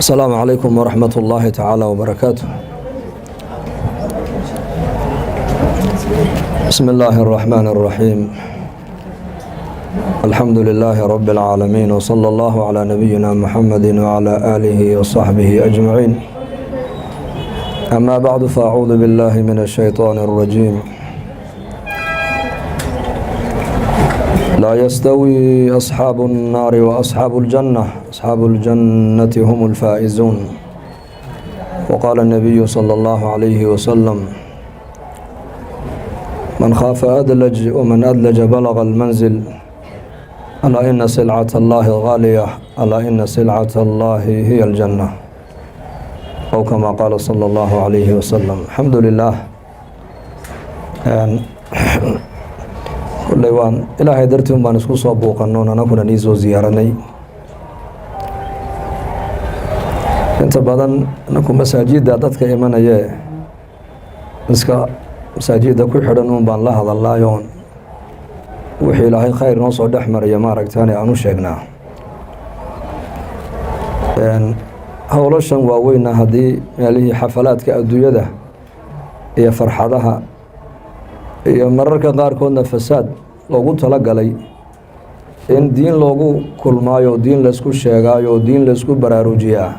السلام عليكم ورحمة الله تعالى وبركاته. بسم الله الرحمن الرحيم. الحمد لله رب العالمين، وصلى الله على نبينا محمد وعلى آله وصحبه أجمعين. أما بعد، فأعوذ بالله من الشيطان الرجيم. لا يستوي أصحاب النار وأصحاب الجنة، أصحاب الجنة هم الفائزون. وقال النبي صلى الله عليه وسلم: من خاف أدلج ومن أدلج بلغ المنزل. ألا إن سلعة الله غالية، ألا إن سلعة الله هي الجنة، أو كما قال صلى الله عليه وسلم. الحمد لله. kulley waan ilaahay dartii un baan isku soo buuqanoon anakuna nii soo ziyaaranay. inta badan anaku masaajidda dadka imanayee iska masaajidda ku xidhan un baan la hadalaayoon wixii ilaahay khayr noo soo dhex maraya maaragtaane aan u sheegnaa. howlashan waaweyna haddii meelihii xafalaadka adduunyada iyo farxadaha iyo mararka qaarkoodna fasaad loogu talagalay in diin loogu kulmaayo, diin laysku sheegaayo, diin laysku baraarujiyaa,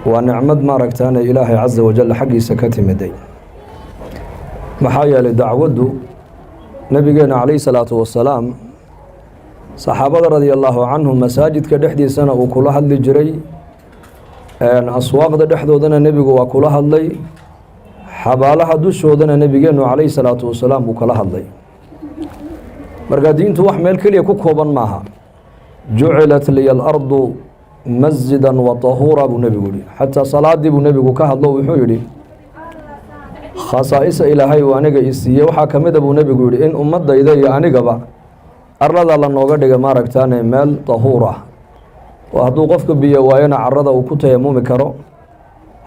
waa nicmad maaragtaane ilaahay casa wajal xaggiisa ka timiday. maxaa yeelay dacwaddu nabigeena calayhi salaatu wasalaam saxaabada radia allaahu canhum masaajidka dhexdiisana uu kula hadli jiray, aswaaqda dhexdoodana nebigu waa kula hadlay, xabaalaha dushoodana nebigeenu calayhi salaatu wasalaam uu kala hadlay. marka diintu wax meel keliya ku kooban maaha. jucilat liya alardu masjidan wa tahuura buu nebigu yihi. xataa salaadii buu nebigu ka hadlo wuxuu yidhi khasaa'isa ilaahay uu aniga i siiyey waxaa ka mida buu nebigu yihi in ummadayda iyo anigaba arlada la nooga dhiga maaragtaane meel tahuura, oo hadduu qofka biyo waayona carada uu ku tayamumi karo,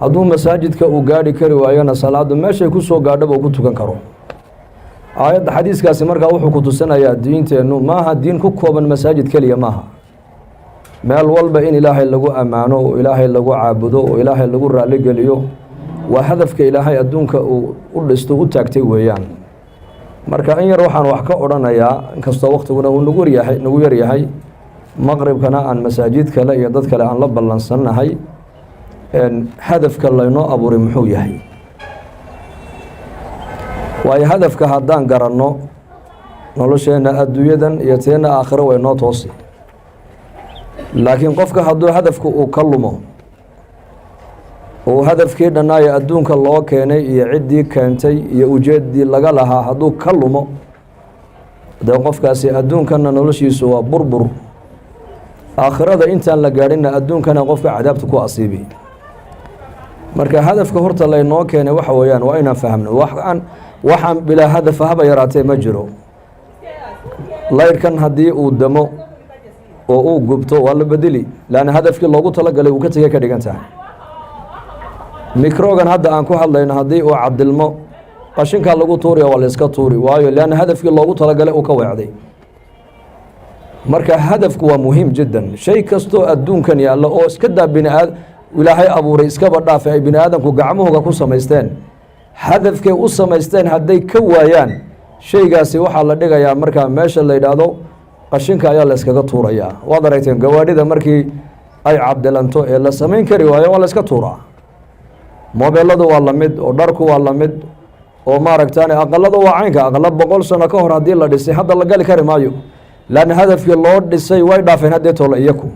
hadduu masaajidka uu gaadhi kari waayona salaadu meeshay ku soo gaadhaba uu ku tukan karo. aayadda xadiiskaasi markaa wuxuu ku tusinayaa diinteennu maaha diin ku kooban masaajid keliya maaha. meel walba in ilaahay lagu ammaano, oo ilaahay lagu caabudo, oo ilaahay lagu raalligeliyo, waa hadafka ilaahay adduunka uu u dhisto u taagtay weeyaan. marka in yar waxaan wax ka odhanayaa, inkastoo waqtiguna uu nagu yar yahay, maqribkana aan masaajid kale iyo dad kale aan la ballansannahay. hadafka laynoo abuuray muxuu yahay? waayo hadafka haddaan garanno nolosheenna adduunyadan iyo teenna aakhiro way noo toosi. laakiin qofka hadduu hadafku uu ka lumo, uu hadafkii dhannaayo adduunka loo keenay iyo ciddii keentay iyo ujeeddii laga lahaa hadduu ka lumo, dee qofkaasi adduunkanna noloshiisu waa burbur, aakhirada intaan la gaadhinna adduunkana qofka cadaabta ku asiibi. marka hadafka horta laynoo keenay waxa weeyaan waa inaan fahamno. waxaan bilaa hadafa haba yaraatee ma jiro. laydhkan haddii uu damo oo uu gubto waa la bedeli, laanna hadafkii loogu talagalay uu ka tegay ka dhigan tahay. mikrogan hadda aan ku hadlayno haddii uu cadilmo qashinkaa lagu tuuriya waa la iska tuuri, waayo leanna hadafkii loogu talagalay uu ka weecday. marka hadafku waa muhiim jiddan. shay kastoo adduunkan yaallo oo iska daa ilaahay abuuray iskaba dhaafe ay bini aadamku gacmahooga ku samaysteen, hadafkay u samaysteen hadday ka waayaan shaygaasi waxaa la dhigayaa markaa meesha la yidhaahdo qashinka ayaa la iskaga tuurayaa. waad aragteen gawaadhida markii ay cabdilanto ee la samayn kari waayo waa la iska tuuraa. mobeeladu waa la mid, oo dharku waa la mid, oo maaragtaane aqalada waa caynka. aqala 100 sano ka hor haddii la dhisay hadda la gali kari maayo, laanna hadafkii loo dhisay way dhaafeen haddee toola iyaku.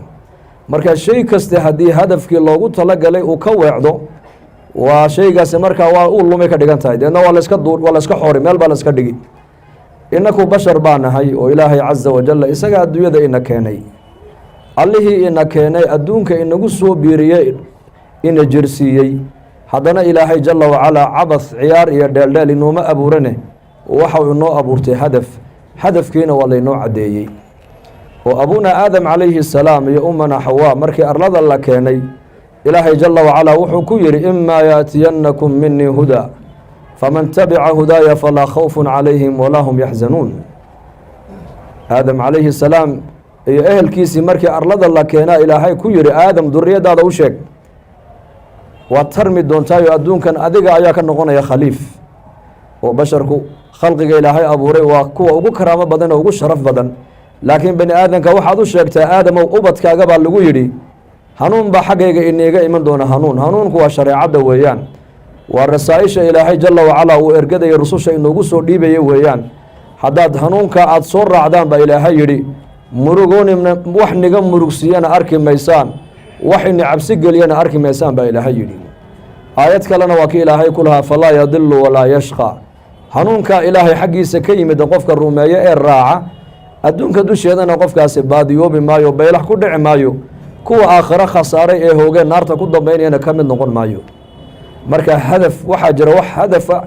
marka shay kaste haddii hadafkii loogu talagalay uu ka weecdo, waa shaygaasi markaa waa uu lumay ka dhigan tahay. deedna waa layska xoori, meel baa layska dhigi. inaku bashar baa nahay, oo ilaahay casa wajalla isaga adduunyada ina keenay. allihii ina keenay adduunka inagu soo biiriyey, ina jirsiiyey. haddana ilaahay jalla wacalaa cabas, ciyaar iyo dheeldheel inuuma abuurane, waxau inoo abuurtay hadaf. hadafkiina waa laynoo caddeeyey. oo abuna aadam calayhi salaam iyo ummana xawaa markii arlada la keenay, ilaahay jalla wacalaa wuxuu ku yidhi imaa yaatiyannakum minii hudaa faman tabica hudaaya falaa khawfun calayhim walaa hum yaxzanuun. aadam calayhi salaam iyo ehelkiisii markii arlada la keenaa ilaahay ku yidhi aadam duriyadaada u sheeg waad tarmi doontaayo adduunkan adiga ayaa ka noqonaya khaliif oo basharku khalqiga ilaahay abuuray waa kuwa ugu karaamo badan oo ugu sharaf badan laakiin bani aadanka waxaad u sheegtaa aadamow ubadkaaga baa lagu yidhi hanuun baa xaggayga iniiga iman doona hanuunku waa shareecadda weeyaan waa rasaa-isha ilaahay jalla wacalaa uu ergadaya rususha inoogu soo dhiibaya weeyaan haddaad hanuunka aada soo raacdaan baa ilaahay yidhi murugoonimna wax niga murugsiiyana arki maysaan wax ini cabsi geliyana arki maysaan baa ilaahay yidhi aayad kalena waa ki ilaahay ku lahaa falaa yadilu walaa yashqa hanuunkaa ilaahay xaggiisa ka yimid qofka rumeeyo ee raaca adduunka dusheedana qofkaasi baadiyoobi maayo baylax ku dhici maayo kuwa aakhiro khasaaray ee hoogeen naarta ku dambaynayana ka mid noqon maayo marka hadaf waxaa jira wax hadafa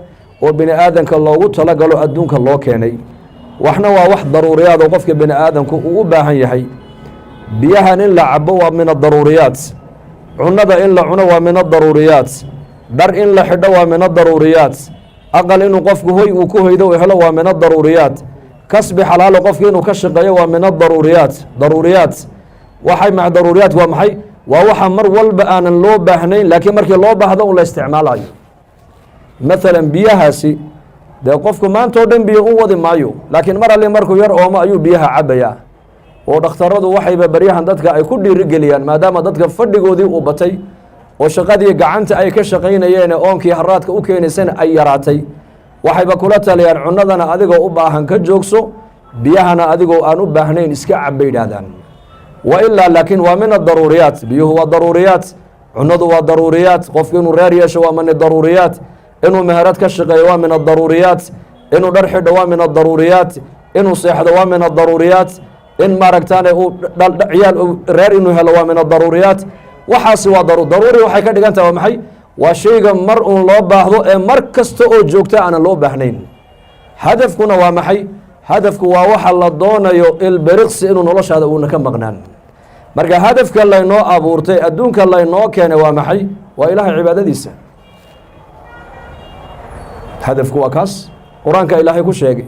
oo bini aadanka loogu talagalo adduunka loo keenay waxna waa wax daruuriyaad oo qofka bini aadanku uu u baahan yahay biyahan in la cabo waa min adaruuriyaat cunada in la cuno waa min adaruuriyaat dhar in la xidho waa min adaruuriyaat aqal inuu qofku hoy uu ku hoydo helo waa min adaruuriyaat kasbi xalaalo qofki inuu ka shaqeeyo waa min adaruuriyaat daruuriyaat waxay mac daruuriyaat waa maxay waa waxa mar walba aanan loo baahnayn laakiin markii loo baahdo un la isticmaalayo maalan biyahaasi dee qofku maanta oo dhan biyo u wadi maayo laakiin mar alli markuu yar oomo ayuu biyaha cabayaa oo dhakhtaradu waxayba baryahan dadka ay ku dhiirigeliyaan maadaama dadka fadhigoodii uu batay oo shaqadii gacanta ay ka shaqaynayeene oonkii haraadka u keenaysana ay yaraatay waxayba kula taliyaan cunadana adigoo u baahan ka joogso biyahana adigoo aan u baahnayn iska cab bay yidhaahdaan wa ilaa laakiin waa min adaruuriyaat biyuhu waa daruuriyaat cunadu waa daruuriyaat qofku inuu reer yeesho waa min adaruuriyaat inuu meherad ka shaqeeyo waa min adaruuriyaat inuu dhar xidho waa min adaruuriyaat inuu seexdo waa min adaruuriyaat in maaragtaane uu ciyaal reer inuu helo waa min adaruuriyaat waxaasi waa daruuri waxay ka dhigan tahay waa maxay waa shayga mar uun loo baahdo ee mar kasta oo joogta aanan loo baahnayn hadafkuna waa maxay hadafku waa waxa la doonayo ilberiqsi inuu noloshaada uuna ka maqnaan marka hadafka laynoo abuurtay adduunka laynoo keenay waa maxay waa ilaahay cibaadadiisa hadafku waa kaas qur-aanka ilaahay ku sheegay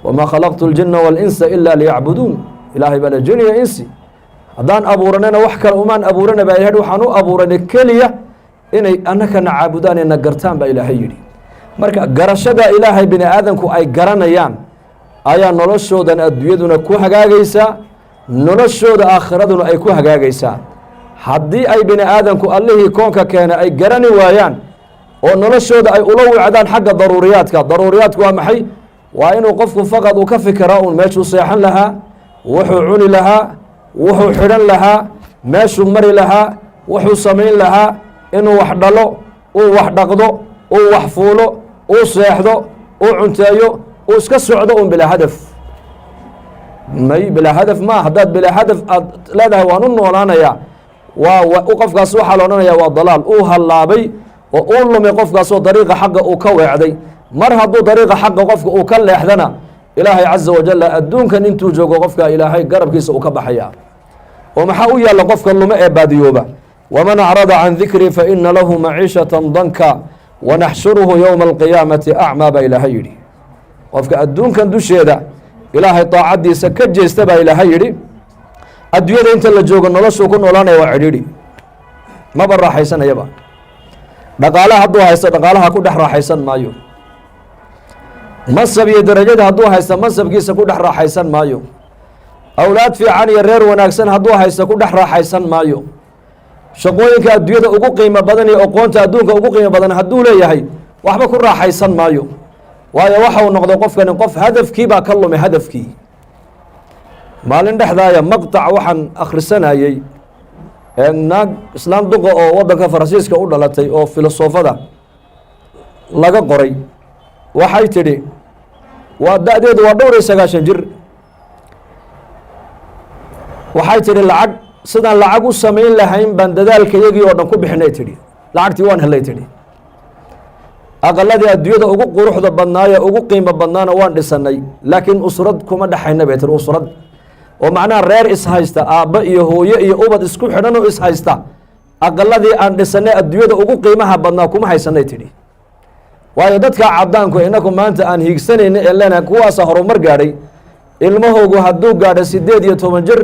wamaa khalaqtu اljina waاlinsa ila liyacbuduun ilaahay baa la jiniya insi haddaan abuuranayna wax kale umaan abuurana baa ilahay waxaan u abuuranay keliya inay annakana caabudaan ee na gartaan baa ilaahay yidhi marka garashada ilaahay bini aadanku ay garanayaan ayaa noloshoodan adduunyaduna ku hagaagaysaa noloshooda aakhiraduna ay ku hagaagaysaa haddii ay bini aadanku allihii koonka keena ay garani waayaan oo noloshooda ay ula wicdaan xagga daruuriyaadku waa maxay waa inuu qofku faqad uu ka fikiraa uun meeshuu seexan lahaa wuxuu cuni lahaa wuxuu xidhan lahaa meeshuu mari lahaa wuxuu samayn lahaa inuu wax dhalo uu wax dhaqdo uu wax fuulo uu seexdo uu cunteeyo uu iska socdo un bilaa hadaf may bilaa hadaf maa haddaad bilaa hadaf aad leedahay waan u noolaanayaa qofkaas waxaa la odhanayaa waa dalaal uu hallaabay oo uu lumay qofkaasoo dariiqa xaqa uu ka weecday mar hadduu dariiqa xaqa qofka uu ka leexdana ilaahay caza wajalla adduunkan intuu joogo qofka ilaahay garabkiisa uu ka baxaya oo maxaa u yaalla qofka lume ee baadiyooba waman acrada can dikrii faina lahu maciishatan danka wanaxshuruhu yowma alqiyaamati acmaa baa ilaahay yidhi qofka adduunkan dusheeda ilaahay daacaddiisa ka jeesta baa ilaahay yidhi adduunyada inta la joogo noloshuu ku noolaanaya waa cidhiidhi maba raaxaysanayaba dhaqaalaha hadduu haysto dhaqaalaha ku dhex raaxaysan maayo mansab iyo darajada hadduu haysto mansabkiisa ku dhex raaxaysan maayo awlaad fiican iyo reer wanaagsan hadduu haysto ku dhex raaxaysan maayo shaqooyinka adduunyada ugu qiimo badan iyo aqoonta adduunka ugu qiimo badan hadduu leeyahay waxba ku raaxaysan maayo waayo waxa uu noqday qofkani qof hadafkii baa ka lumay hadafkii maalin dhexdaaya maqtac waxaan akhrisanayey naag islaam duqa oo waddanka faransiiska u dhalatay oo filosofada laga qoray waxay tidhi waa da-deedu waa dhowr iyo 90 jir waxay tidhi lacag sidaan lacag u samayn lahayn baan dadaalkayagii oo dhan ku bixinay tidhi lacagtii waan helay tidhi aqaladii adduunyada ugu quruxda badnaaye ugu qiimo badnaana waan dhisanay laakiin usrad kuma dhexayna bay tidhi usrad oo macnaha reer ishaysta aabba iyo hooye iyo ubad isku xidhan oo ishaysta aqaladii aan dhisanay adduunyada ugu qiimaha badnaa kuma haysanay tidhi waayo dadka caddaanku inaku maanta aan hiigsanayna ee leenahay kuwaasa horumar gaadhay ilmahoogu hadduu gaadho 18 jir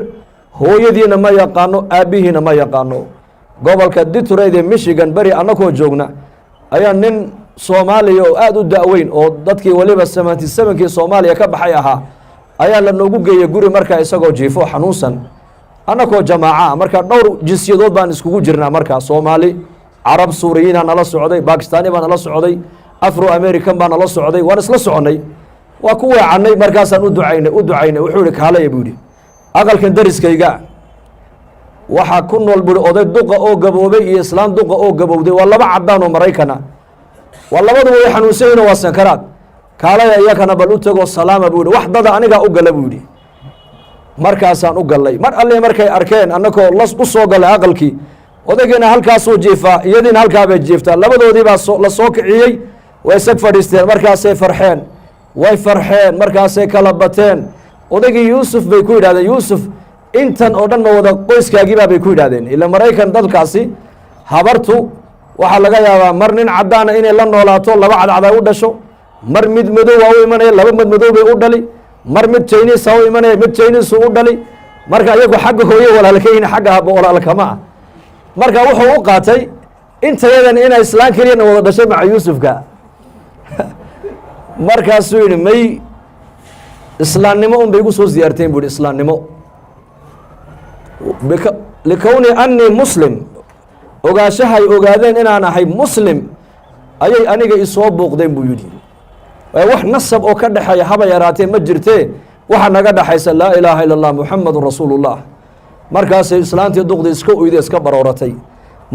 hooyadiina ma yaqaano aabbihiina ma yaqaano gobolka Detroit ee Michigan bari annagoo joogna ayaa nin Soomaaliya oo aad u da'weyn oo dadkii waliba 77kii Soomaaliya ka baxay ahaa ayaa la noogu geeyay guri markaa isagoo jiifo xanuunsan annagoo jamaaca markaa dhowr jinsiyadood baan iskugu jirnaa markaa Soomaali Arab Suuriyiin nala socday Pakistani baan nala socday Afro American baan nala socday waan isla soconay waa ku weecanay markaasaan u ducaynay wuxuu yiri kaalay buudi aqalkan dariskayga waxa ku nool buudi oday duqa oo gaboobay iyo islaan duqa oo gabowday waa laba cadaan oo Mareykan waa labadu way xanuunsanayeen waa sankaraad kaalay iyakana bal u tago salaama buudi wax dada aniga u gala buudi markaasaan u galay mar alle markay arkeen annagoo las u soo galay aqalkii odaygeena halkaas uu jiifaa iyadiina halkaa bay jiiftaa labadoodii baa la soo kiciyey way sag fadhiisteen markaasay farxeen markaasay kala bateen odaygii Yuusuf bay ku yidhahdeen Yuusuf intan oo dhan ma wada qoyskaagiibaa bay ku yidhahdeen ila Mareykan dalkaasi habartu waxaa laga yaabaa mar nin caddaana inay la noolaato laba cadcad ay u dhasho mar mid madow waa u imanaya laba mid madow bay u dhali mar mid Chinese u imanaya mid Chinese u dhali marka iyagu xagga hooyo walaalkayna xagga haba walaalkama marka wuxuu u qaatay intayadan inay islaan kaliya wada dhashay maca Yuusufka markaasuu yidhi may islaamnimo un bay igu soo ziyaarteen buuhi islaamnimo likowni annii muslim ogaashahay ogaadeen inaan ahay muslim ayay aniga isoo booqdeen buu yidhi wax nasab oo ka dhexeeya haba yaraatee ma jirtee waxa naga dhaxaysa laa ilaaha ila allah muxamadun rasuulullah markaasay islaantii duqdii iska oyday iska barooratay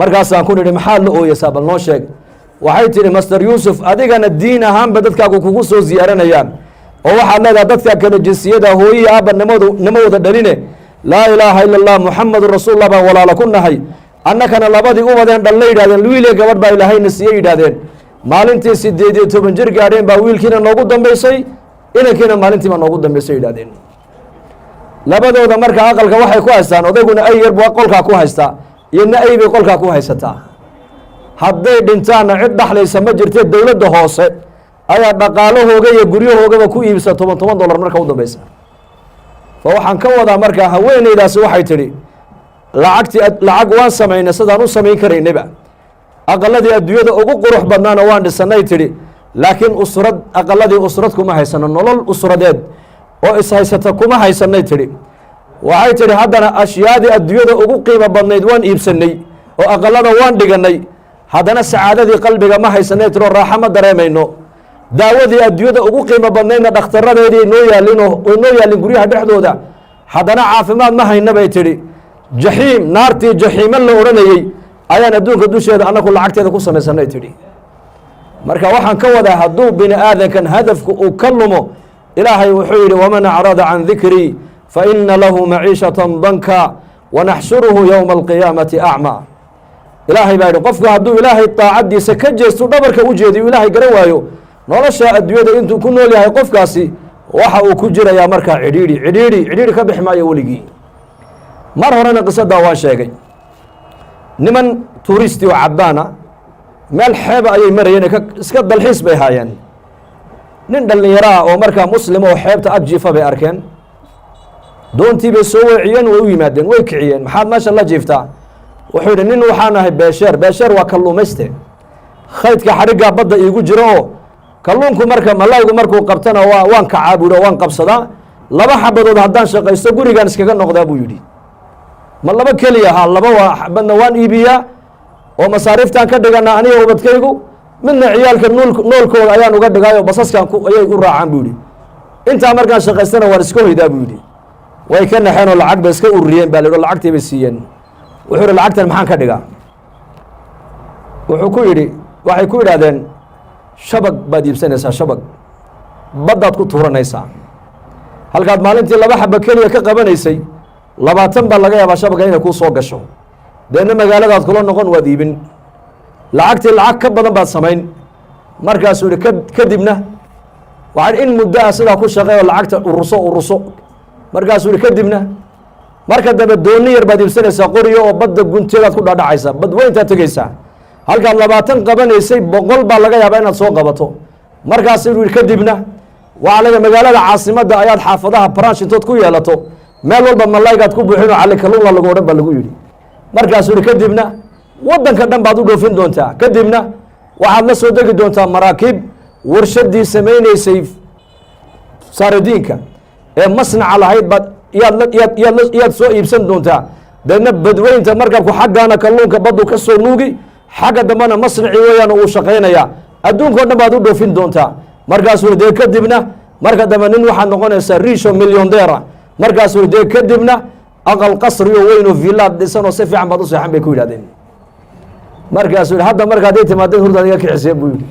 markaasaan ku nidhi maxaa la ooyaysaa bal noo sheeg waxay tidhi master Yuusuf adigana diin ahaanba dadkaagu kugu soo ziyaaranayaan oo waxaad leedahay dadka kale jinsiyada hooyii aabba nima wada dhaline laa ilaaha ila allah muxamadun rasuulullah baan walaala ku nahay annakana labadii u wadeen dhal la yidhahdeen wiil iyo gabadh baa ilaahayna siiyey yidhahdeen maalintii 18 jir gaadheen baa wiilkiina noogu dambaysay inankiina maalintii baa noogu dambaysay yidhahdeen labadooda marka aqalka waxay ku haystaan odayguna ay yar buu qolkaa ku haystaa iyadna ay bay qolkaa ku haysataa hadday dhintaanna cid dhaxlaysa ma jirtee dowladda hoose ayaa dhaqaalahooga iyo guryahoogaba ku iibsa $10 marka u dambaysa fa waxaan ka wadaa markaa haweeneydaasi waxay tidhi lacag waan samaynay sidaan u samayn karaynaba aqaladii adduunyada ugu qurux badnaana waan dhisanay tidhi laakiin aqaladii usrad kuma haysano nolol usradeed oo ishaysata kuma haysanay tidhi waxay tidhi haddana ashyaadii adduunyada ugu qiimo badnayd waan iibsanay oo aqalada waan dhiganay haddana sacaadadii qalbiga ma haysanay tiro raaxa ma dareemayno daawadii adduunyada ugu qiimo badnaydna dhakhtaradeedii noo yaalin guryaha dhexdooda haddana caafimaad ma hayna bay tidhi jaxiim naartii jaxiima la odhanayey ayaan adduunka dusheeda annagu lacagteeda ku samaysanay tidhi marka waxaan ka wadaa hadduu bini aadankan hadafku uu ka lumo ilaahay wuxuu yidhi waman acrada can dikrii fa ina lahu maciishatan danka wanaxshuruhu yowma alqiyaamati acmaa ilaahay baa yidhi qofku hadduu ilaahay daacaddiisa ka jeestu dhabarka u jeediyo ilaahay garan waayo nolosha adduunyada intuu ku nool yahay qofkaasi waxa uu ku jirayaa markaa cidhiidhi ka bixi maayo weligii mar horena qisadaa waan sheegay niman tuuristi oo caddaana meel xeeba ayay marayeen iska dalxiis bay haayeen nin dhallinyaro ah oo markaa muslim oo xeebta ag jiifa bay arkeen doontii bay soo weeciyeen way u yimaadeen way kiciyeen maxaad meesha la jiiftaa wuxuu yidhi nin waxaan ahay beesheer waa kalluumayste khaydka xadhiggaa badda iigu jiro oo kalluunku marka malaygu markuu qabtana waan kacaa buu yidhi oo waan qabsadaa laba xabadood haddaan shaqaysto gurigaan iskaga noqdaa buu yidhi ma laba keliya ha laba badna waan iibiyaa oo masaariiftaan ka dhiganaa aniga ubadkaygu midna ciyaalka noolkooda ayaan uga dhigaayo basaskan ayay u raacaan buu yidhi intaa markaan shaqaystana waan iska hoydaa buu yidhi way ka naxeen oo lacag bay iska ururiyeen baa la yidhi oo lacagtii bay siiyeen wuxuu yidhi lacagtan maxaan ka dhigaa wuxuu ku yidhi waxay ku yidhaahdeen shabag baad iibsanaysaa shabag baddaad ku tuuranaysaa halkaad maalintii laba xaba keliya ka qabanaysay 20 baa laga yaabaa shabagga inay kuu soo gasho deedna magaaladaad kula noqon waad iibin lacagtii lacag ka badan baad samayn markaasuu yihi kadibna waxaan in muddo ah sidaa ku shaqeey oo lacagta uruso markaasuu yihi kadibna marka dambe dooni yar baad iibsanaysaa qoriyo oo badda gunteedaad ku dhaadhacaysaa bad weyntaad tegaysaa halkaad 20 qabanaysay 100 baa laga yaabaa inaad soo qabato markaasuu yihi kadibna waxaa laga magaalada caasimadda ayaad xaafadaha branch intood ku yeelato meel walba malaygaad ku buuxin oo cali kalluunla lagu odhan baa lagu yidhi markaasuu yihi kadibna waddanka dhan baad u dhoofin doontaa kadibna waxaad la soo degi doontaa maraakiib warshadii samaynaysay saaradiinka ee masnaca lahayd baad yaad soo iibsan doontaa deedna badweynta markabku xaggaana kalluunka baddu ka soo nuugi xagga dambena masnaci weeyaan uu shaqaynayaa adduunka o dhan baad u dhoofin doontaa markaasuu dee kadibna marka dambe nin waxaad noqonaysaa riisho milyondeera markaasuu dee kadibna aqal qasri oo weyn oo villaad dhisan oo si fiican baad u seexan bay ku yidhahdeen markaasuu hadda marka hadday timaadeen hurdaad iga kixiseen buu yidhi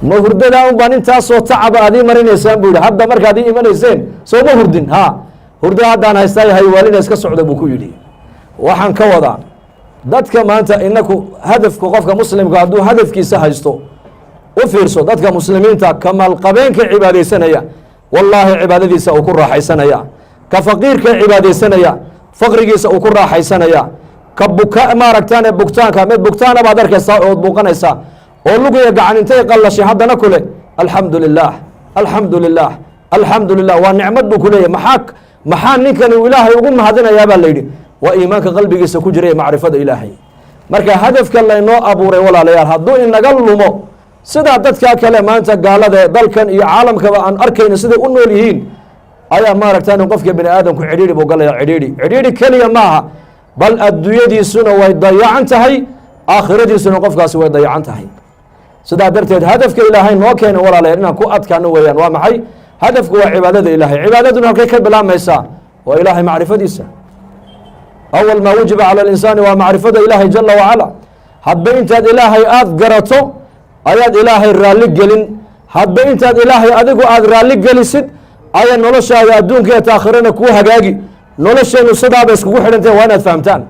ma hurdadaa un baan intaasoo tacaba aad ii marinaysaan buu yidhi hadda markaad ii imanayseen soo ma hurdin ha hurda haddaan haystaa haywaalina iska socda buu ku yidhi waxaan ka wadaa dadka maanta inaku hadafka qofka muslimka hadduu hadafkiisa haysto u fiirso dadka muslimiinta kamalqabeenka cibaadaysanaya wallaahi cibaadadiisa uu ku raaxaysanaya ka faqiirka cibaadaysanaya faqrigiisa uu ku raaxaysanaya ka buka maaragtaan ee bugtaanka mid bugtaana baad arkaysaa ood buuqanaysaa oo lugiya gacan intay qallashay haddana kule alxamdu lilah alxamdu lilah alxamdu lilah waa nicmad buu ku leeyahy maxaa ninkani uu ilaahay ugu mahadinayaa baa layidhi waa iimaanka qalbigiisa ku jira ee macrifada ilaahay marka hadafka laynoo abuuray walaalayaal hadduu inaga lumo sidaa dadkaa kale maanta gaalada ee dalkan iyo caalamkaba aan arkayno siday u nool yihiin ayaa maaragtaan qofka bini aadamku cidhiidhi buu galaya cidhiidhi keliya maaha bal adduunyadiisuna way dayacan tahay aakhiradiisuna qofkaasi way dayacan tahay sidaa darteed hadafka ilaahay noo keena walaalayaal inaan ku adkaano weeyaan waa maxay hadafku waa cibaadada ilaahay cibaadaduna halkay ka bilaabmaysaa waa ilaahay macrifadiisa awal maa wajiba cala alinsaani waa macrifada ilaahay jala wacala hadba intaad ilaahay aada garato ayaad ilaahay raalli gelin hadba intaad ilaahay adigu aada raalli gelisid ayaa noloshaada adduunka ee taakhirana kuu hagaagi nolosheennu sidaaba iskugu xidhantahe waa inaad fahamtaan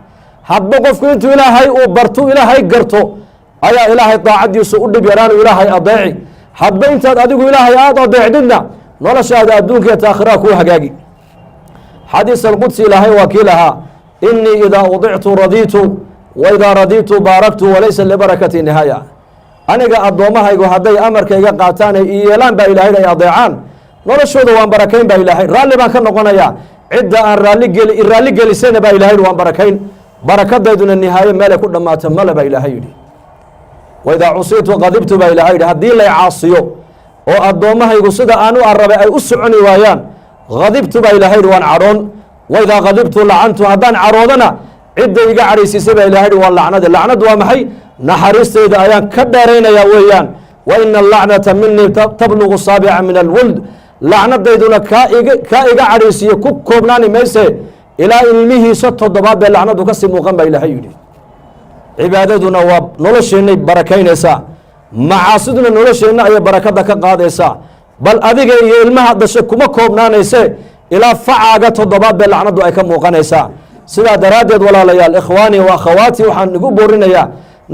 hadba qofku intuu ilaahay uu bartu ilaahay garto ayaa ilaahay daacadiisu u dhib yaraanu ilaahay adeeci hadba intaad adigu ilaahay aada adeecdidna noloshaada adduunka ee taakhiraha kuu hagaagi xadiis alqudsi ilaahay waa kii lahaa inii idaa udictu radiitu wa idaa radiitu baaraktu walaysa libarakati nihaaya aniga addoommahaygu hadday amarkayga qaataan ay yeelaan baa ilaahay ay adeecaan noloshooda waan barakayn baa ilaahay raalli baan ka noqonayaa cidda aan raalli gelisayna baa ilahay waan barakayn barakadayduna nihaaye meelay ku dhammaato male baa ilaahay yidhi waidaa cusiitu qadibtu baa ilahay yidhi haddii lay caasiyo oo addoommahaygu sida aan u arabay ay u soconi waayaan qadibtu baa ilahay yidhi waan cadhoon waidaa qadibtu lacantu haddaan cadhoodana cidda iga cadhaysiisay baa ilahay yidhi waa lacnada lacnadu waa maxay naxariistayda ayaan ka dheeraynayaa weeyaan wa ina alacnata minii tablugu saabica min alwuld lacnadayduna kaa iga cadhaysiiye ku koobnaani mayse ilaa ilmihiisa toddobaad bay lacnadu kasii muuqan baa ilaahay yidhi cibaadaduna waa nolosheennay barakaynaysaa macaasiduna nolosheenna ayay barakada ka qaadaysaa bal adiga iyo ilmaha dhashay kuma koobnaanayse ilaa facaaga toddobaad bay lacnadu ay ka muuqanaysaa sidaa daraaddeed walaalayaal ikhwaanii wa akhawaatii waxaan igu boorinayaa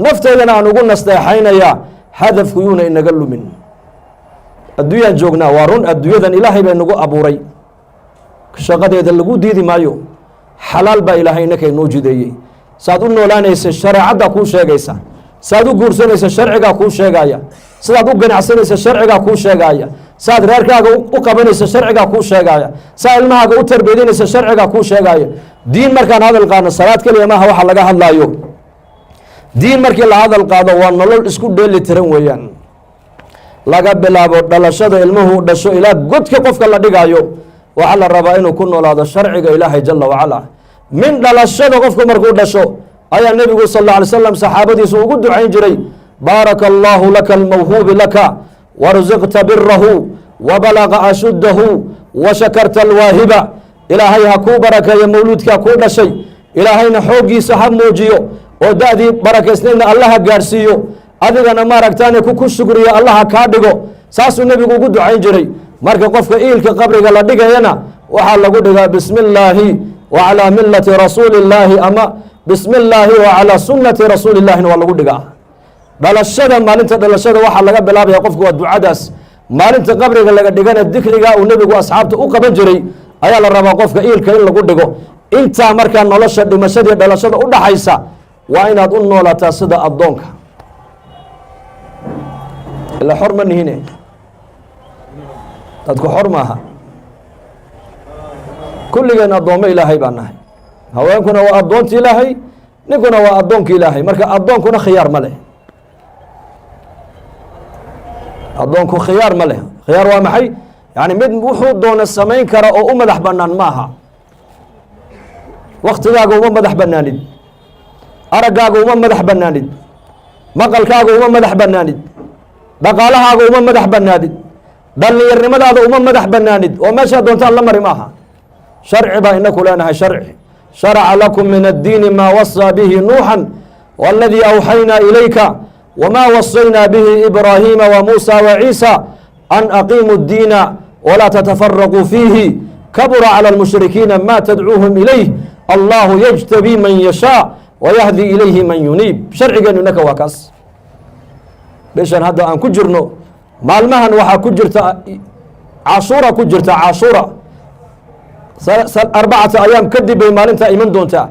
nafteydana aan ugu nasteexaynayaa hadafku yuuna inaga lumin adduunyaan joognaa waa run adduunyadan ilaahay baa nagu abuuray shaqadeeda lagu diidi maayo xalaal baa ilaahay inaka inoo jideeyey saad u noolaanaysa shareecaddaa kuu sheegaysa saad u guursanaysa sharcigaa kuu sheegaya sidaad u ganacsanaysa sharcigaa kuu sheegaya saad reerkaaga u qabanaysa sharcigaa kuu sheegaya saa ilmahaaga u tarbiyadinaysa sharcigaa kuu sheegaya diin markaan hadal qaadno salaad keliya maaha waxa laga hadlaayo diin markii la hadal qaado waa nolol isku dheeli tiran weeyaan laga bilaabo dhalashada ilmuhu dhasho ilaa godka qofka la dhigaayo waxaa la rabaa inuu ku noolaado sharciga ilaahay jala wacala min dhalashada qofku markuu dhasho ayaa nebigu sal alla alay slam saxaabadiisu ugu ducayn jiray baaraka allahu laka almawhuubi laka warsiqta birahu wabalaga ashuddahu wa shakarta alwaahiba ilaahay ha kuu barakeeyo mawluudkaa kuu dhashay ilaahayna xooggiisa ha muujiyo oo da-dii barakaysnaydna allaha gaadhsiiyo adigana maaragtaane ku shugriyo allaha kaa dhigo saasuu nebigu ugu ducayn jiray marka qofka iilka qabriga la dhigayana waxaa lagu dhigaa bismi illaahi wa calaa millati rasuuli illaahi ama bismi illaahi wa calaa sunnati rasuuli illahina waa lagu dhigaa dhalashada maalinta dhalashada waxaa laga bilaabaya qofku waa ducadaas maalinta qabriga laga dhigana dikriga uu nebigu asxaabta u qaban jiray ayaa la rabaa qofka iilka in lagu dhigo intaa markaa nolosha dhimashadii dhalashada u dhaxaysa waa inaad u noolataa sida addoonka ila xor ma nihine dadku xor maaha, kulligeen addoommo ilaahay baan nahay. haweenkuna waa addoonta ilaahay, ninkuna waa addoonka ilaahay. marka addoonkuna khiyaar ma leh, addoonku khiyaar ma leh. khiyaar waa maxay? yani mid wuxuu doona samayn kara oo u madax bannaan ma aha. waktigaaga uma madax bannaanid, araggaaga uma madax bannaanid, maqalkaaga uma madax bannaanid, dhaqaalahaaga uma madax bannaanid, dhallinyarnimadaada uma madax bannaanid oo meeshaa doontaan la mari maaha. sharci baa inaku leenahay. sharci sharaca lakum min addiini maa wasaa bihi nuuxan waladii awxaynaa ilayka wamaa wasaynaa bihi ibraahiima wa muusa wa ciisa an aqiimu ddiina walaa tatafaraquu fiihi kabura cala almushrikiina ma tadcuuhum ilayh allahu yajtabii man yashaa wayahdi ilayhi man yuniib. sharcigeenu inaka waa kaas. bishan hadda aan ku jirno, maalmahan waxaa ku jirta cashuura ku jirta. cashuura 4 ayaam kadib bay maalintaa iman doontaa.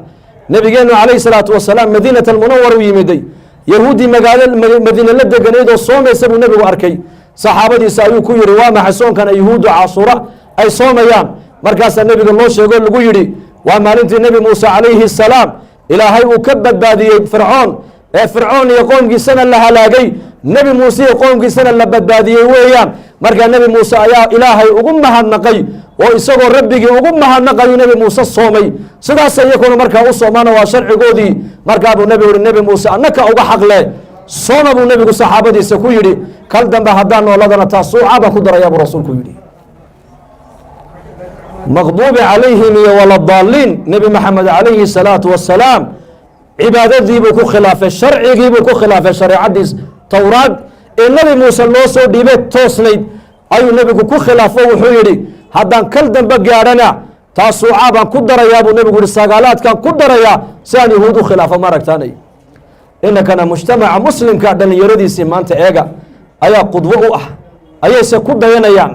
nabigeenu calayhi salaatu wasalaam madiinat almunawar u yimiday. yahuudi madiine la deganayd oo soomaysa buu nebigu arkay. saxaabadiisa ayuu ku yihi waa maxay soonkana yuhuuddu cashuura ay soomayaan? markaasaa nebiga loo sheego lagu yidhi waa maalintii nebi muuse calayhi salaam ilaahay uu ka badbaadiyey fircoon, ee fircoon iyo qoomkiisana la halaagay, nebi muuse iyo qoomkiisana la badbaadiyey weeyaan. markaa nebi muuse ayaa ilaahay ugu mahadnaqay oo isagoo rabbigii ugu mahadnaqayu nebi muuse soomay. sidaas iyakuna markaa u soomaana waa sharcigoodii. markaa buu nebigu yihi nebi muuse annaka uga xaqle sooma buu nebigu saxaabadiisa ku yidhi. kal dambe haddaan nooladana taasuuca baan ku darayaa buu rasuulku yidhi. maqduubi calayhim iyo waladaalliin, nebi maxamed calayhi salaatu wasalaam cibaadadiibuu ku khilaafay, sharcigiibuu ku khilaafay. shareecadiis towraad ee nebi muuse loo soo dhiibay toosnayd ayuu nebigu ku khilaafo. wuxuu yidhi haddaan kal dambe gaadhana taasuuca baan ku darayaa buu nebigu yihi, sagaalaadkaan ku darayaa si aan yahuud u khilaafo. ma aragtaanay inakana mujtamaca muslimka dhallinyaradiisii maanta eega ayaa qudwo u ah, ayayse ku dayanayaan.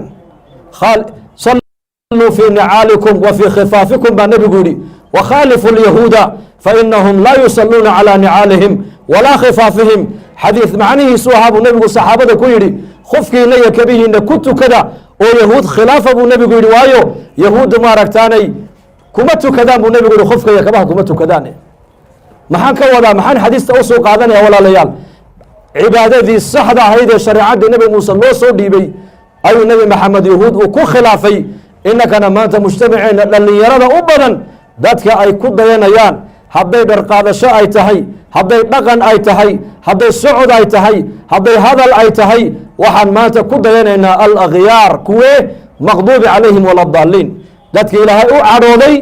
saluu fii nicaalikum wa fii khifaafikum baa nebigu yihi wakhaalifu lyahuuda fainahum laa yusaluuna calaa nicaalihim walaa khifaafihim. xadiid macnihiisu ahaa buu nebigu saxaabada ku yidhi khufkiina iyo kabihiina ku tukada oo yahuud khilaafa buu nebigu yidhi, waayo yahuudda maaragtaanay kuma tukadaan buu nebigu yihi, khufka iyo kabaha kuma tukadaan. maxaan ka wadaa? maxaan xadiista usoo qaadanaya walaalayaal? cibaadadii saxda ahayd ee shareecaddii nebi muuse loo soo dhiibay ayuu nebi maxamed yahuud uu ku khilaafay. inakana maanta mujtamaceena dhallinyarada u badan dadka ay ku dayanayaan, hadday dharqaadasho ay tahay, hadday dhaqan ay tahay, hadday socod ay tahay, hadday hadal ay tahay, waxaan maanta ku dayanaynaa alakhyaar, kuwee maqduubi calayhim waladaalliin, dadka ilaahay u cadhooday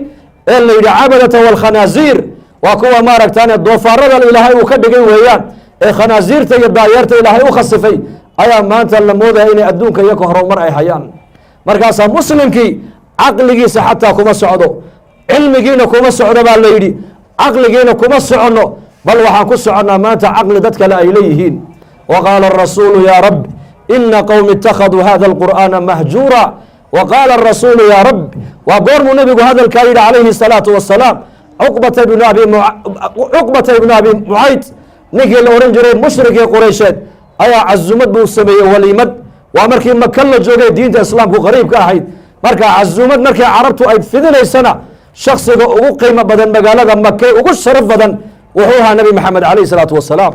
ee la yidhi cabadata walkhanaasiir. waa kuwa maaragtaane doofaarada ilaahay uu ka dhigay weeyaan, ee khanaasiirta iyo daayeerta ilaahay u khasifay ayaa maanta la moodaya inay adduunka iyo ka horumar ay hayaan. markaasaa muslimkii caqligiisa xataa kuma socdo, cilmigiina kuma socdo baa la yidhi, caqligiina kuma soconno, bal waxaan ku soconnaa maanta caqli dad kale ay leeyihiin. wa qaala arasuulu yaa rabbi ina qowmi ittakhaduu hada alqur'aana mahjuura. wa qaala arasuulu yaa rabbi, waa goormuu nebigu hadalkaa yidhi calayhi salaatu wasalaam. cuqbata ibnu abi mucayd ninkii la ohan jiray mushrikii quraysheed ayaa cazumad buu sameeyey, waliimad. waa markii maka la joogay diinta islaamku qariib ka ahayd. marka cazumad markii carabtu ay fidinaysana shaksiga ugu qiimo badan magaalada make ugu sharaf badan wuxuu ahaa nebi maxamed calayhi salaatu wasalaam.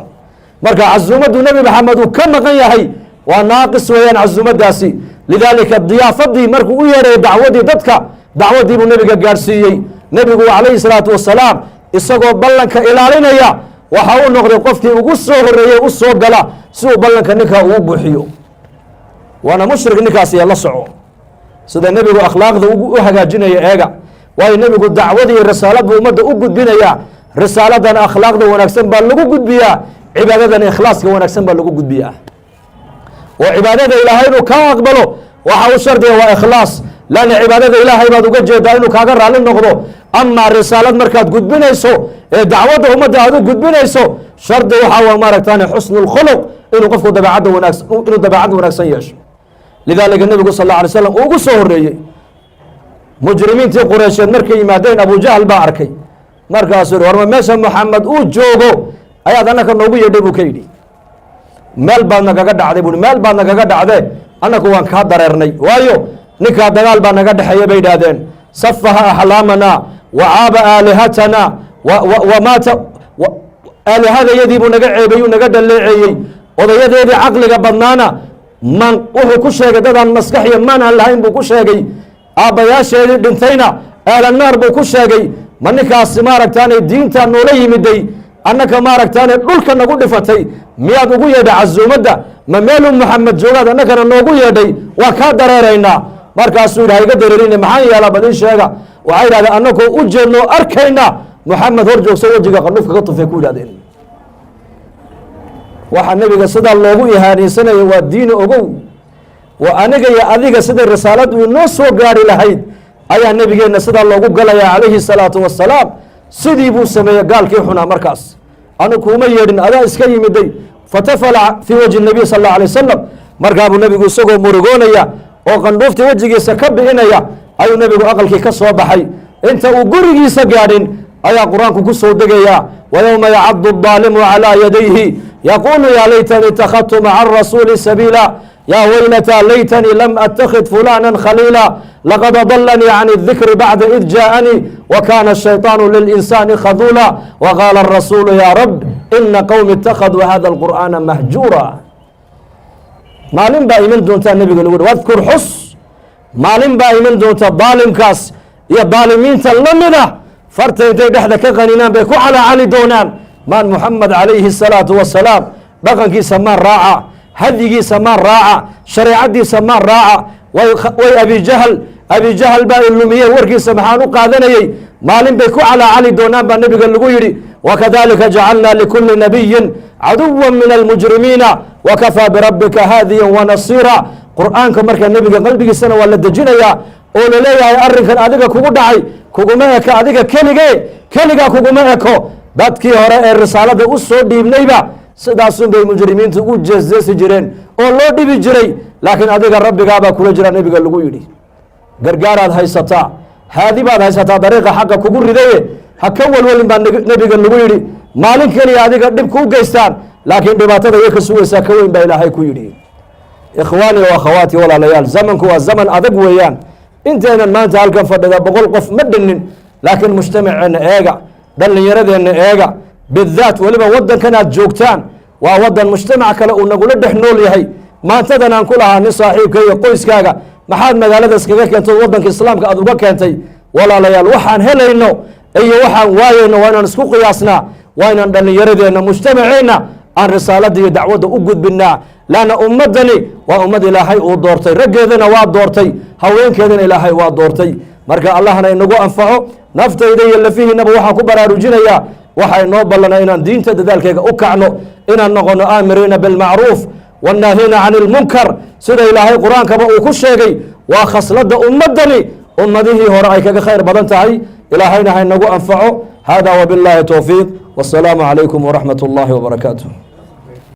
marka cazumaddu nebi maxamed uu ka maqan yahay waa naaqis weeyaan cazumadaasi. lidaalika diyaafadii markuu u yeeray dacwadii dadka, dacwadii buu nebiga gaadhsiiyey. nebigu calayhi salaatu wasalaam isagoo ballanka ilaalinaya waxa uu noqday qofkii ugu soo horeeyey u soo gala si uu ballanka ninkaa ugu buuxiyo. waana mushrik ninkaasi la soco sida nebigu akhlaaqda u hagaajinaya eega. waayo nebigu dacwada iyo risaalad buu ummadda u gudbinayaa. risaaladan akhlaaqda wanaagsan baa lagu gudbiyaa, cibaadadan ikhlaaska wanaagsan baa lagu gudbiyaa. oo cibaadada ilaahay inuu kaa aqbalo waxa u shardiga waa ikhlaas, lanna cibaadada ilaahay baad uga jeedaa inuu kaaga raalli noqdo. amaa risaalad markaad gudbinayso ee dacwadda ummadda aad u gudbinayso, shardi waxaa waa maaragtaan xusnu lkhuluq, inuu qofku dabeecadda wanaagsan inuu dabeecad wanaagsan yeesho. lidaalika nebigu sal alla alay slam uu ugu soo horreeyey. mujrimiintii qureysheed markay yimaadeen abujahl baa arkay, markaasuu yihi warma meesha maxamed uu joogo ayaad annaka noogu yeedhay buu ka yidhi. meel baad nagaga dhacday buui, meel baad nagaga dhacdee annaku waan kaa dareernay, waayo ninkaa dagaal baa naga dhexeeya bay idhaahdeen safaha axlaamana wa caaba aalihatana wamaata aalihadayadii buu naga ceebayuu naga dhaleeceeyey odayadeedii caqliga badnaana man wuxuu ku sheegay dadaan maskax iyo maan aan lahayn buu ku sheegay aabbayaasheedii dhintayna aalanaar buu ku sheegay ma ninkaasi maaragtaane diinta noola yimiday annaka maaragtaane dhulka nagu dhifatay miyaad ugu yeedhay casuumadda ma meeluu maxamed joogaad annakana noogu yeedhay waa kaa dareeraynaa markaasuu yidhi hayga dareerine maxaan yeelaa badin sheega waxay yidhahdeen annakoo u jeednoo arkayna maxamed hor joogso wejiga qandhuf kaga tufay ku yidhahdeen waxaa nebiga sidaa loogu ihaanaysanaya waa diini ogow waa aniga iyo adiga siday risaaladu inoo soo gaari lahayd ayaa nebigeenna sidaa loogu galayaa calayhi salaatu wasalaam sidii buu sameeyey gaalkii xunaa markaas anu kuuma yeedhin adaa iska yimiday fatafala fii wajhi nabiy sal alla alay wasalam markaabuu nebigu isagoo murugoonaya oo qandhuuftii wejigiisa ka bi'inaya ayuu nebigu aqalkii ka soo baxay inta uu gurigiisa gaadhin ayaa qur-aanku ku soo degayaa wayowma yacadu الظaalimu calىa yadayhi yaquulu yaa laytani ittakhadtu maca arasuuli sabiila yaa weylataa laytanii lam attakhid fulana khaliila laqad adalanii can الdikri bacda id jaaءanii wakana الshayطaanu lilinsaani khaduula waqaala الrasuulu ya rab ina qowmi اtakhaduu hada اlqur'aana mahjuura maalin baa iman doontaa nebiga lagu wadkur xus maalin baa iman doonta daalimkaas iyo daalimiinta la mida farta intay dhexda ka qaninaan bay ku calaacali doonaan maan muxamed calayhi الsalaatu wasalaam dhaqankiisa maan raaca hadyigiisa maan raaca shareecadiisa maan raaca way abijahal baa ilumiyey warkiisa maxaan u qaadanayey maalin bay ku calaacali doonaan baa nebiga lagu yidhi wakadalika jacalna likuli nabiyin caduwa min almujrimiina wakafaa birabbika haadiya wanasiira qur'aanka markaa nebiga qalbigiisana waa la dejinayaa oo laleeyahay arrinkan adiga kugu dhacay kuguma eko adiga keligaa kuguma eko dadkii hore ee risaalada u soo dhiibnayba sidaasun bay mujrimiintu u jeesjeesi jireen oo loo dhibi jiray laakiin adiga rabbigaabaa kula jira nebiga lagu yidhi gargaaraad haysataa haadi baad haysataa dariiqa xagga kugu ridaye ha ka walwalin baa nebiga lagu yidhi maalin keliya adiga dhib kuu geystaan laakiin dhibaatada iyo ka sugaysaa ka weyn baa ilaahay ku yidhi ikhwaani wa akhawaati walaalayaal zamanku waa zaman adag weeyaan intaynan maanta halkan fadhida 100 qof ma dhinnin laakiin mujtamaceenna eega dhallinyaradeenna eega bidaat weliba waddankan aad joogtaan waa waddan mujtamac kale uu nagula dhex nool yahay maantadan aan ku lahaa nin saaxiibka iyo qoyskaaga maxaad magaalada iskaga keentay waddanka islaamka aad uga keentay walaalayaal waxaan helayno iyo waxaan waayayno waa inaan isku qiyaasnaa waa inaan dhallinyaradeenna mujtamaceenna aan risaalada iyo dacwadda u gudbinaa laanna ummaddani waa ummad ilaahay uu doortay raggeedana waa doortay haweenkeedana ilaahay waa doortay marka allahna inagu anfaco naftayda iyo lafihiinaba waxaan ku baraarujinayaa waxay noo ballanaa inaan diinta dadaalkeega u kacno inaan noqono aamiriina bilmacruuf wannaahiina can ilmunkar sida ilaahay qur-aankaba uu ku sheegay waa khasladda ummaddani ummadihii hore ay kaga khayr badan tahay ilaahayna haynagu anfaco hada wbillaahi towfiiq wasalaamu calaykum waraxmat اllahi wbarakaatu